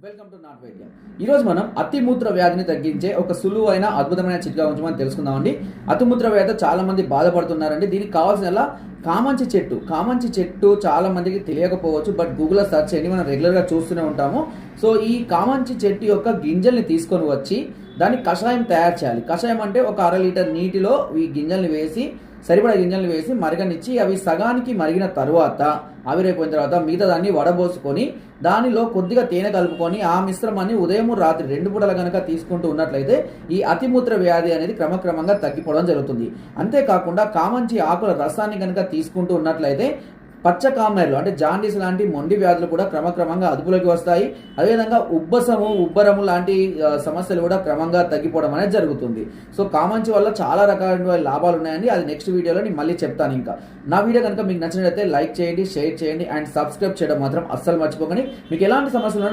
Welcome to not వైద్యం. ఈరోజు మనం అతిమూత్ర వ్యాధిని తగ్గించే ఒక సులువైన అద్భుతమైన చిట్కా గురించి మనం తెలుసుకుందామండి. అతిమూత్ర వ్యాధి చాలా మంది బాధపడుతున్నారండి. దీనికి కావాల్సిన కామంచి చెట్టు చాలా మందికి తెలియకపోవచ్చు. బట్ గూగుల్లో సెర్చ్ చేయండి, మనం రెగ్యులర్గా చూస్తూనే ఉంటాము. సో ఈ కామంచి చెట్టు యొక్క గింజల్ని తీసుకొని వచ్చి దాన్ని కషాయం తయారు చేయాలి. కషాయం అంటే ఒక 1/2 లీటర్ నీటిలో ఈ గింజల్ని వేసి సరిపడా గింజల్ని వేసి మరగనిచ్చి అవి సగానికి మరిగిన తర్వాత ఆవిరైపోయిన తర్వాత మిగతా దాన్ని వడబోసుకొని దానిలో కొద్దిగా తేనె కలుపుకొని ఆ మిశ్రమాన్ని ఉదయం రాత్రి 2 పూటలు కనుక తీసుకుంటూ ఉన్నట్లయితే ఈ అతిమూత్ర వ్యాధి అనేది క్రమక్రమంగా తగ్గిపోవడం జరుగుతుంది. అంతేకాకుండా కామంచి ఆకుల రసాన్ని కనుక తీసుకుంటూ ఉన్నట్లయితే పచ్చ కామెర్లు అంటే జాండీస్ లాంటి మొండి వ్యాధులు కూడా క్రమక్రమంగా అదుపులోకి వస్తాయి. అదేవిధంగా ఉబ్బరము లాంటి సమస్యలు కూడా క్రమంగా తగ్గిపోవడం అనేది జరుగుతుంది. సో కామంచి వల్ల చాలా రకాల లాభాలు ఉన్నాయండి. అది నెక్స్ట్ వీడియోలో నేను మళ్ళీ చెప్తాను. ఇంకా నా వీడియో కనుక మీకు నచ్చినట్లయితే లైక్ చేయండి, షేర్ చేయండి అండ్ సబ్స్క్రైబ్ చేయడం మాత్రం అస్సలు మర్చిపోకండి. మీకు ఎలాంటి సమస్యలు